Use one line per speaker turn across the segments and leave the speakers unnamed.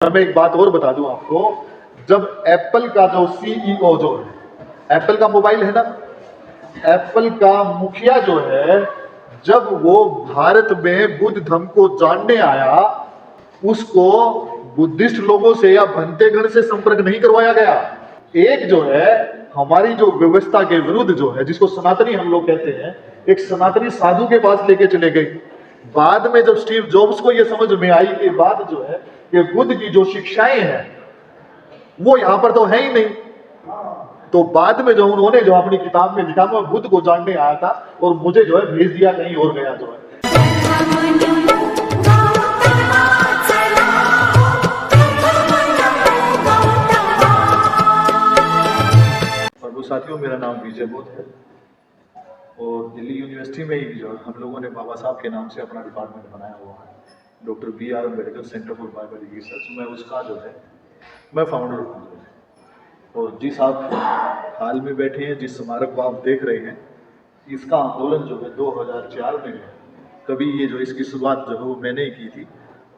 मैं एक बात और बता दूं आपको, जब एप्पल का जो सीईओ जो है, एप्पल का मोबाइल है ना, एप्पल का मुखिया जो है, जब वो भारत में बुद्ध धर्म को जानने आया, उसको बुद्धिस्ट लोगों से या भंतेगण से संपर्क नहीं करवाया गया। एक जो है हमारी जो व्यवस्था के विरुद्ध जो है, जिसको सनातनी हम लोग कहते हैं, एक सनातनी साधु के पास लेके चले गए। बाद में जब स्टीव जॉब्स को यह समझ में आई के बाद जो है कि बुद्ध की जो शिक्षाएं हैं वो यहां पर तो है ही नहीं, तो बाद में जो उन्होंने जो अपनी किताब में लिखा, मैं बुद्ध को जानने आया था और मुझे जो है भेज दिया कहीं और गया जो है। और साथियों, मेरा नाम विजय बोध है और दिल्ली यूनिवर्सिटी में ही जो हम लोगों ने बाबा साहब के नाम से अपना डिपार्टमेंट बनाया हुआ है, doctor BR Ambedkar centre for Bible research. मैं उसका जो है मैं फाउंडर हूँ। और जिस आप हाल में बैठे हैं, जिस स्मारक को आप देख रहे हैं, इसका आंदोलन जो है 2004 में है। तभी ये जो इसकी शुरुआत जो है वो मैंने ही की थी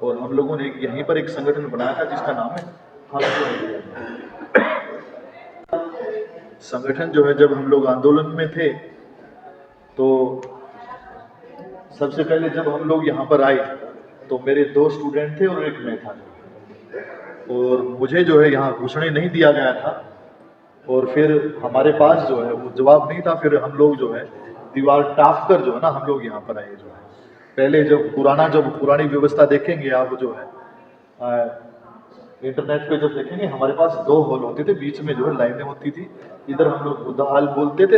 और हम लोगों ने यहीं पर एक संगठन बनाया था जिसका नाम है संगठन जो है। जब हम लोग आंदोलन में थे तो सबसे पहले जब हम लोग यहाँ पर आए तो मेरे 2 स्टूडेंट थे और एक मैं था, और मुझे जो है यहाँ घुसने नहीं दिया गया था। और फिर हमारे पास जो है वो जवाब नहीं था, फिर हम लोग जो है दीवार टाप कर जो है ना हम लोग यहाँ पर आए जो है। पहले जब पुरानी व्यवस्था देखेंगे आप जो है इंटरनेट पे जब देखेंगे, हमारे पास 2 हॉल होते थे, बीच में जो है लाइनें होती थी। इधर हम लोग बुद्धा हॉल बोलते थे,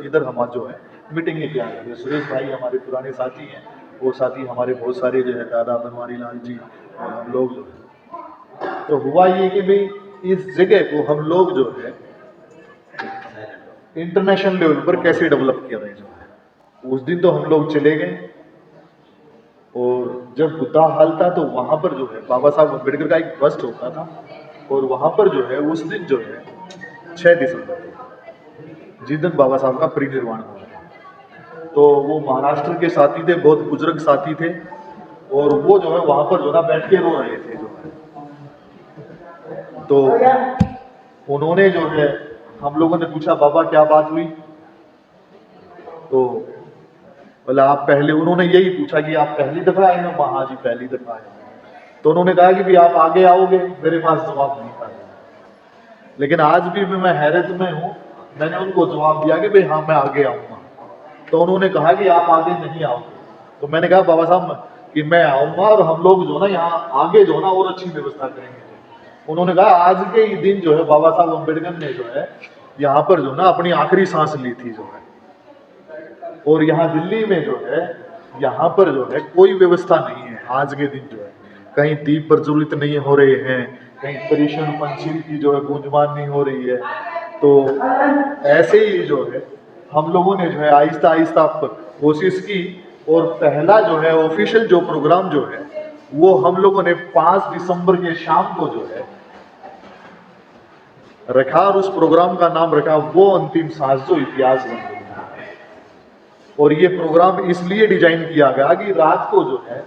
इधर हम जो है मीटिंगें किया करते थे। सुरेश भाई हमारे पुराने साथी हैं, वो साथी हमारे बहुत सारे जो है, दादा बनवारी लाल जी और हम लोग जो है। तो हुआ ये कि भाई इस जगह को हम लोग जो है इंटरनेशनल लेवल पर कैसे डेवलप किया जाए जो है। उस दिन तो हम लोग चले गए और जब बुद्धा हॉल था तो वहां पर जो है बाबा साहब अम्बेडकर का एक बस्ट होता था, और वहां पर जो है उस दिन जो है 6 दिसंबर जिस दिन बाबा साहब का परिनिर्वाण हुआ, तो वो महाराष्ट्र के साथी थे, बहुत बुजुर्ग साथी थे, और वो जो है वहां पर जो ना बैठ के रो रहे थे जो है। तो उन्होंने जो है, हम लोगों ने पूछा बाबा क्या बात हुई, तो बोला आप पहले, उन्होंने यही पूछा कि आप पहली दफा आए हो? हाँ जी पहली दफा आए। तो उन्होंने कहा कि भी आप आगे आओगे? मेरे पास जवाब नहीं था, लेकिन आज भी मैं हैरत में हूँ। मैंने उनको जवाब दिया कि भाई हाँ मैं आगे आऊंगा। तो उन्होंने कहा कि आप आगे नहीं आओगे। तो मैंने कहा बाबा साहब कि मैं आऊंगा और हम लोग जो ना यहाँ आगे जो ना और अच्छी व्यवस्था करेंगे। उन्होंने कहा आज के ही दिन जो है बाबा साहब अम्बेडकर ने जो है यहाँ पर जो ना अपनी आखिरी सांस ली थी जो है। और यहाँ दिल्ली में जो है, यहाँ पर जो है कोई व्यवस्था नहीं है आज के दिन जो है। कहीं दीप प्रज्वलित नहीं हो रहे हैं, कहीं त्रिशूल पंछी की जो है गूंजमान नहीं हो रही है। तो ऐसे ही जो है हम लोगों ने जो है आहिस्ता आहिस्ता कोशिश की, और पहला जो है ऑफिशियल जो प्रोग्राम जो है वो हम लोगों ने 5 दिसंबर के शाम को जो है रखा, और उस प्रोग्राम का नाम रखा वो अंतिम सांस जो इतिहास बन गई। और ये प्रोग्राम इसलिए डिजाइन किया गया कि रात को जो है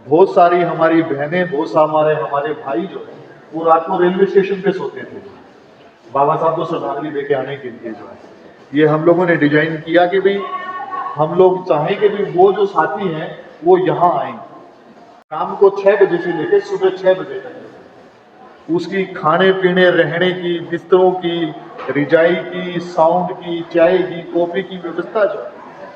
बहुत सारी हमारी बहनें, बहुत सारे हमारे भाई जो है वो रात को रेलवे स्टेशन पे सोते थे बाबा साहब को श्रद्धांजलि देके आने के लिए जो है। ये हम लोगों ने डिजाइन किया कि भाई हम लोग चाहें कि भाई वो जो साथी हैं वो यहाँ आए, शाम को 6 बजे से लेकर सुबह 6 बजे तक उसकी खाने पीने, रहने की, बिस्तरों की, रिजाई की, साउंड की, चाय की, कॉफी की व्यवस्था जो है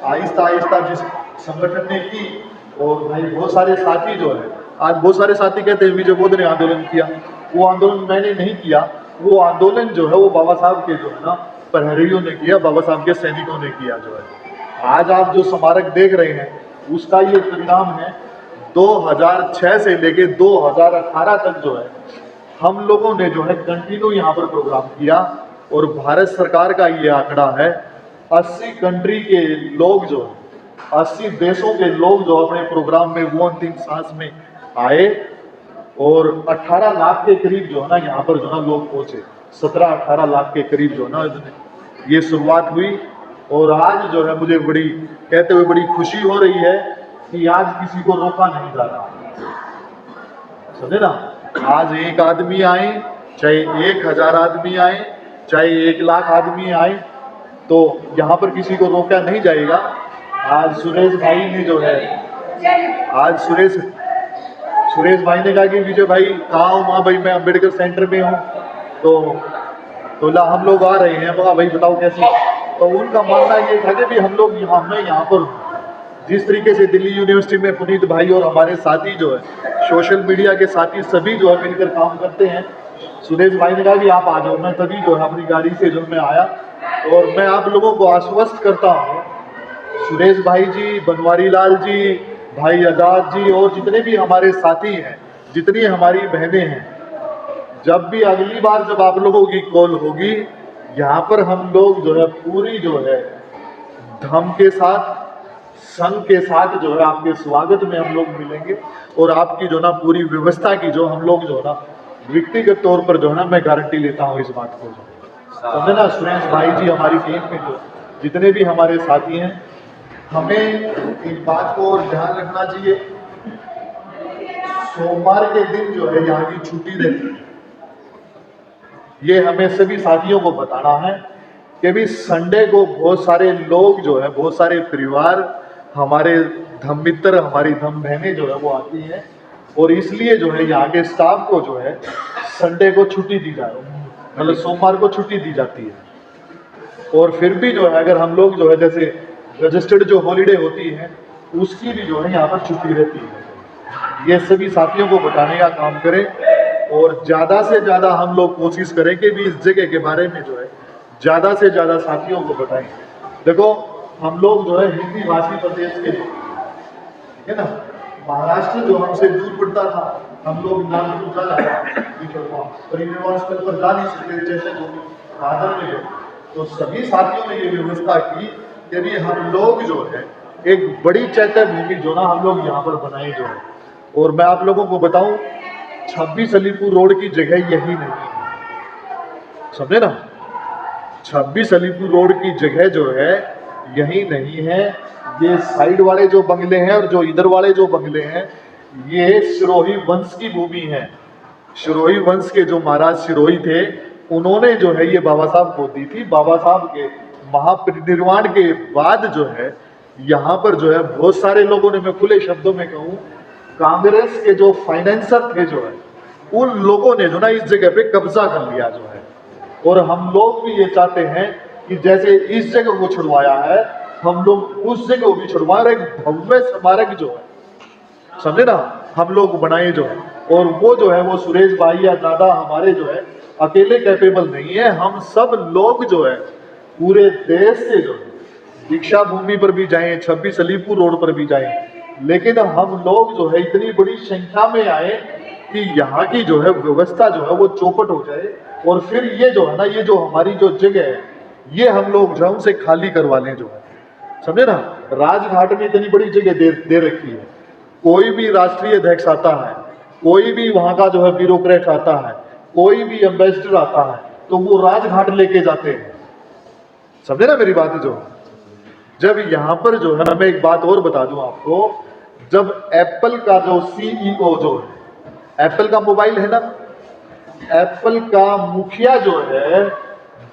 आहिस्ता आहिस्ता जिस संगठन ने की। और भाई बहुत सारे साथी जो है, आज बहुत सारे साथी कहते हैं विजय बोध ने आंदोलन किया। वो आंदोलन मैंने नहीं किया, वो आंदोलन जो है वो बाबा साहब के जो है ना प्रहरियों ने किया, बाबा साहब के सैनिकों ने किया जो है। आज आप जो स्मारक देख रहे हैं उसका ये परिणाम है। 2006 से लेके 2018 तक जो है हम लोगों ने जो है कंटिन्यू यहाँ पर प्रोग्राम किया, और भारत सरकार का ये आंकड़ा है 80 कंट्री के लोग जो 80 देशों के लोग जो अपने प्रोग्राम में वो अंतिम सांस में आए, और 18 लाख के करीब जो है ना यहाँ पर जो ना लोग पहुंचे। 17-18 लाख के करीब जो है ना ये शुरुआत हुई। और आज जो है मुझे बड़ी कहते हुए बड़ी खुशी हो रही है कि आज किसी को रोका नहीं जा रहा, समझे ना। आज एक आदमी आए, चाहे 1000 आदमी आए, चाहे 1 लाख आदमी आए, तो यहाँ पर किसी को रोका नहीं जाएगा। आज सुरेश भाई ने जो है, आज सुरेश भाई ने कहा कि विजय भाई कहाँ हो? वहाँ भाई मैं अंबेडकर सेंटर में हूँ। तो ला हम लोग आ रहे हैं। बोला भाई बताओ कैसे? तो उनका मानना ये था कि भी हम लोग मैं यहाँ पर जिस तरीके से दिल्ली यूनिवर्सिटी में पुनीत भाई और हमारे साथी जो है, सोशल मीडिया के साथी सभी जो है मिलकर काम करते हैं। सुरेश भाई ने कहा कि आप आ जाओ। मैं तभी जो है अपनी गाड़ी से जो मैं आया, और मैं आप लोगों को आश्वस्त करता हूँ, सुरेश भाई जी, बनवारी लाल जी, भाई आजाद जी और जितने भी हमारे साथी हैं, जितनी हमारी बहनें हैं, जब भी अगली बार जब आप लोगों की कॉल होगी, यहाँ पर हम लोग जो है पूरी जो है धम के साथ, संघ के साथ जो है आपके स्वागत में हम लोग मिलेंगे। और आपकी जो ना पूरी व्यवस्था की जो हम लोग जो ना व्यक्तिगत तौर पर जो है ना मैं गारंटी लेता हूँ इस बात को। समझे ना? सुरेश भाई जी हमारी टीम में जो जितने भी हमारे साथी हैं, हमें एक बात को और ध्यान रखना चाहिए, सोमवार के दिन जो है यहाँ की छुट्टी रहती है। ये हमें सभी साथियों को बताना है कि भी संडे को बहुत सारे लोग जो है, बहुत सारे परिवार, हमारे धम मित्र, हमारी धम बहनें जो है वो आती हैं, और इसलिए जो है यहाँ के स्टाफ को जो है संडे को छुट्टी दी जाती है, मतलब सोमवार को छुट्टी दी जाती है। और फिर भी जो है अगर हम लोग जो है जैसे रजिस्टर्ड जो हॉलीडे होती है उसकी भी जो है यहाँ पर छुट्टी रहती है। ये सभी साथियों को बताने का काम करें, और ज़्यादा से ज़्यादा हम लोग कोशिश करें कि भी इस जगह के बारे में जो है ज़्यादा से ज़्यादा साथियों को बताएं। देखो हम लोग जो है हिंदी भाषी प्रदेश के लोग, ठीक है ना? महाराष्ट्र जो हमसे दूर पड़ता था, हम लोग नागपुर जा रहा परिनिर्वाण स्थल पर जा नहीं सकते जैसे दादर में गए, तो सभी साथियों ने ये व्यवस्था की कि भी हम लोग जो है एक बड़ी चैत्य भूमि जो ना हम लोग यहाँ पर बनाए जो है। और मैं आप लोगों को बताऊं, 26 अलीपुर रोड की जगह यही नहीं है, समझे ना? 26 अलीपुर रोड की जगह जो है यही नहीं है। ये साइड वाले जो बंगले हैं और जो इधर वाले जो बंगले हैं, ये सिरोही वंश की भूमि है। सिरोही वंश के जो महाराज सिरोही थे, उन्होंने जो है ये बाबा साहब को दी थी। बाबा साहब के महापरिनिर्वाण के बाद जो है यहाँ पर जो है बहुत सारे लोगों ने, मैं खुले शब्दों में कहूँ, कांग्रेस के जो फाइनेंसर थे जो है, उन लोगों ने जो ना इस जगह पे कब्जा कर लिया जो है। और हम लोग भी ये चाहते हैं कि जैसे इस जगह को छुड़वाया है, हम लोग उस जगह को भी छुड़वा रहे, एक भव्य स्मारक जो है, समझे ना, हम लोग बनाए जो है। और वो जो है वो सुरेश भाई या दादा हमारे जो है अकेले कैपेबल नहीं है, हम सब लोग जो है पूरे देश से जो है दीक्षा भूमि पर भी जाएं, 26 अलीपुर रोड पर भी जाएं, लेकिन हम लोग जो है इतनी बड़ी संख्या में आए कि यहाँ की जो है व्यवस्था जो है वो चौपट हो जाए, और फिर ये जो है ना, ये जो हमारी जो जगह है, ये हम लोग जो है उनसे खाली करवा लें जो है, समझे ना? राजघाट में इतनी बड़ी जगह दे रखी है, कोई भी राष्ट्रीय अध्यक्ष आता है, कोई भी वहां का जो है ब्यूरोक्रेट आता है, कोई भी एम्बेसडर आता है, तो वो राजघाट लेके जाते हैं, समझे ना मेरी बात? जो जब यहाँ पर जो है, मैं एक बात और बता दूं आपको, जब एप्पल का जो सीईओ जो है, एप्पल का मोबाइल है ना, एप्पल का मुखिया जो है,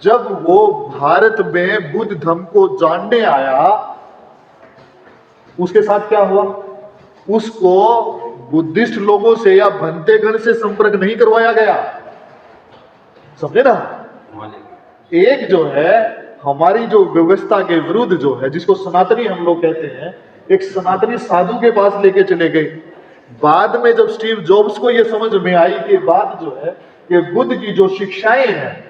जब वो भारत में बुद्ध धर्म को जानने आया, उसके साथ क्या हुआ? उसको बुद्धिस्ट लोगों से या भंतेगण से संपर्क नहीं करवाया गया, समझे ना? एक जो है हमारी जो व्यवस्था के विरुद्ध जो है, जिसको सनातनी हम लोग कहते हैं, एक सनातनी साधु के पास लेके चले गए। बाद में जब स्टीव जॉब्स को यह समझ में आई कि बात जो है कि बुद्ध की जो शिक्षाएं हैं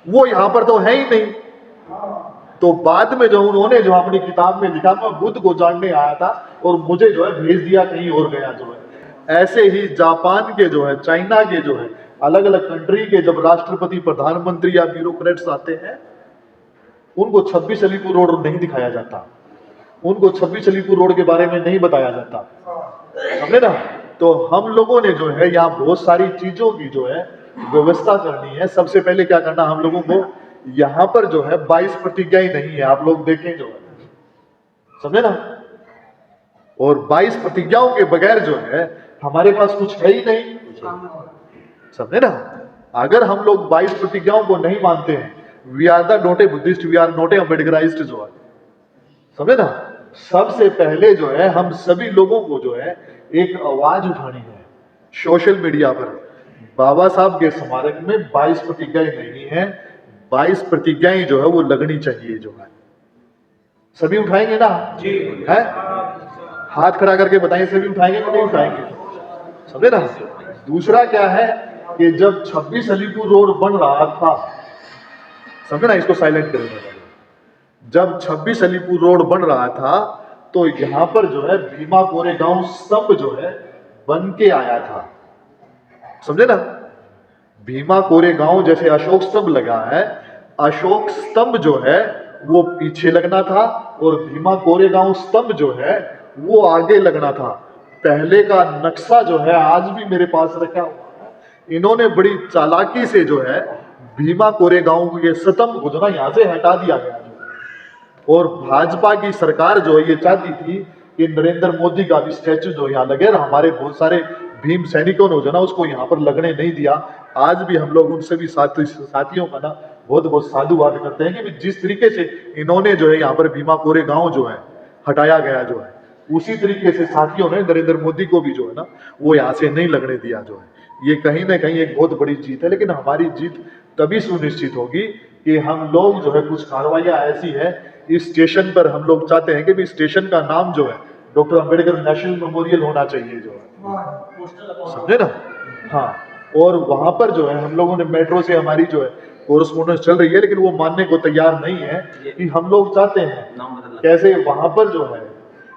वो यहां पर तो है ही नहीं, तो बाद में जो उन्होंने जो अपनी किताब में लिखा, मैं बुद्ध को जानने आया था और मुझे जो है भेज दिया कहीं और गया जो है। ऐसे ही जापान के जो है, चाइना के जो है, अलग अलग कंट्री के जब राष्ट्रपति, प्रधानमंत्री या ब्यूरोक्रेट्स आते हैं, उनको 26 अलीपुर रोड नहीं दिखाया जाता, उनको 26 अलीपुर रोड के बारे में नहीं बताया जाता, समझे ना? तो हम लोगों ने जो है यहाँ बहुत सारी चीजों की जो है व्यवस्था करनी है। सबसे पहले क्या करना हम लोगों को, यहाँ पर जो है 22 प्रतिज्ञा ही नहीं है, आप लोग देखें जो है, समझे ना? और 22 प्रतिज्ञाओं के बगैर जो है हमारे पास कुछ है ही नहीं, समझे ना। अगर हम लोग 22 प्रतिज्ञाओं को नहीं मानते हैं, we are the not a Buddhist, we are not a Ambedkarized जो है, समझे ना। सबसे पहले जो है हम सभी लोगों को जो है एक आवाज उठानी है सोशल मीडिया पर। बाबा साहब के स्मारक में 22 प्रतिज्ञाएं नहीं है, 22 प्रतिज्ञाएं जो है वो लगनी चाहिए जो है। सभी उठाएंगे ना जी? है, हाथ खड़ा करके बताएं, सभी उठाएंगे कि नहीं उठाएंगे, समझे ना। दूसरा क्या है कि जब 26 अलीपुर रोड बन रहा था, समझे ना, इसको साइलेंट करेंगे। जब 26 अलीपुर रोड बन रहा था तो यहां पर जो है भीमा कोरेगांव स्तंभ जो है बन के आया था, समझे ना। भीमा कोरेगांव जैसे अशोक स्तंभ लगा है, अशोक स्तंभ जो है वो पीछे लगना था और भीमा कोरेगांव स्तंभ जो है वो आगे लगना था। पहले का नक्शा जो है आज भी मेरे पास रखा हुआ है। इन्होंने बड़ी चालाकी से जो है भीमा कोरेगांव के स्तंभ को जो ना यहाँ से हटा दिया गया। और भाजपा की सरकार जो है ये चाहती थी कि नरेंद्र मोदी का भी स्टैचू जो यहाँ लगे, और हमारे बहुत सारे भीम सैनिकों ने जो ना उसको यहाँ पर लगने नहीं दिया। आज भी हम लोग उन सभी साथियों का ना बहुत बहुत साधुवाद करते हैं कि जिस तरीके से इन्होंने जो है यहाँ पर भीमा कोरेगांव जो है हटाया गया जो है, उसी तरीके से साथियों ने नरेंद्र मोदी को भी जो है ना वो यहाँ से नहीं लगने दिया जो है। ये कहीं ना कहीं एक बहुत बड़ी जीत है, लेकिन हमारी जीत तभी सुनिश्चित होगी कि हम लोग जो है कुछ कार्रवाइयां ऐसी है इस स्टेशन पर हम लोग चाहते हैं कि भी स्टेशन का नाम जो है डॉक्टर अंबेडकर नेशनल मेमोरियल होना चाहिए जो है, समझे ना। हाँ, और वहां पर जो है हम लोगों ने मेट्रो से हमारी जो है कोरस्पोंडेंस चल रही है, लेकिन वो मानने को तैयार नहीं है कि हम लोग चाहते हैं कैसे वहां पर जो है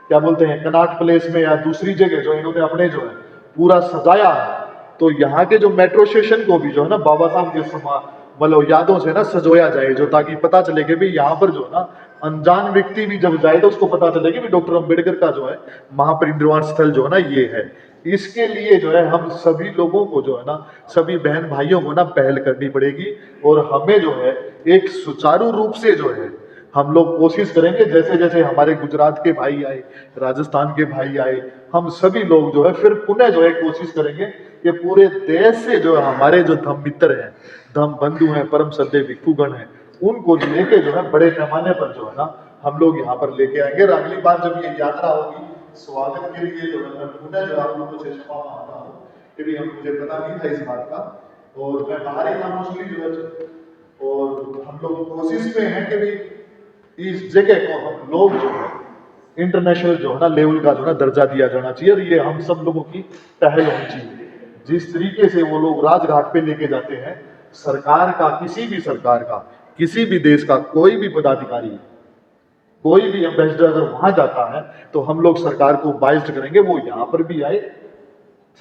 क्या बोलते हैं कनॉट प्लेस में या दूसरी जगह जो इन्होंने अपने जो है पूरा सजाया है, तो यहाँ के जो मेट्रो स्टेशन को भी जो है ना बाबा साहब के मतलब यादों से ना सजोया जाए, जो ताकि पता चले कि भी यहाँ पर जो है ना अनजान व्यक्ति भी जब जाए तो उसको पता चले कि भी डॉक्टर अंबेडकर का जो है महापरिनिर्वाण स्थल जो है ना ये है। इसके लिए जो है हम सभी लोगों को जो है ना सभी बहन भाइयों को ना पहल करनी पड़ेगी, और हमें जो है एक सुचारू रूप से जो है हम लोग कोशिश करेंगे, जैसे जैसे हमारे गुजरात के भाई आए, राजस्थान के भाई आए, हम सभी लोग जो है फिर पुनः जो है कोशिश करेंगे कि पूरे देश से जो है हमारे जो धम्म मित्र हैं, धम्म बंधु हैं, परम श्रद्धेय भिक्षुगण हैं, उनको लेके जो है बड़े पैमाने पर जो है ना हम लोग यहाँ पर लेके आएंगे। और अगली बार जब ये यात्रा होगी स्वागत के लिए जो है मैं पुनः जो आप लोगों से क्षमा मांगता हूँ कि भी मुझे पता नहीं था इस बात का, और मैं बाहर ही था मोस्टली जो है, और हम लोग कोशिश में हैं कि भी इस जगह को हम लोग जो है इंटरनेशनल जो है ना लेवल का जो है ना दर्जा दिया जाना चाहिए, और ये हम सब लोगों की पहल होनी चाहिए। जिस तरीके से वो लोग राजघाट पे लेके जाते हैं, सरकार का किसी भी देश का कोई भी पदाधिकारी, कोई भी एम्बेसडर अगर वहां जाता है तो हम लोग सरकार को बाइज्ड करेंगे वो यहाँ पर भी आए,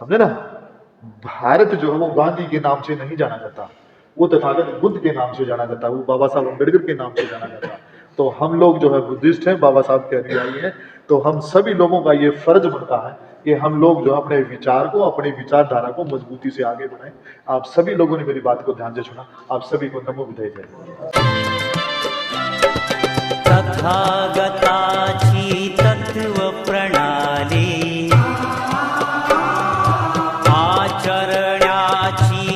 समझे ना। भारत जो है वो गांधी के नाम से नहीं जाना जाता, वो तथागत बुद्ध के नाम से जाना जाता है, वो बाबा साहब अम्बेडकर के नाम से जाना जाता है। तो हम लोग जो है बुद्धिस्ट हैं, बाबा साहब के अनुयायी हैं, तो हम सभी लोगों का ये फर्ज बनता है कि हम लोग जो अपने विचार को, अपनी विचारधारा को मजबूती से आगे बढ़ाएं। आप सभी लोगों ने मेरी बात को ध्यान से सुना, आप सभी को नमो बुद्धाय जय।
तथागताची तत्व प्रणाली आचरण्याची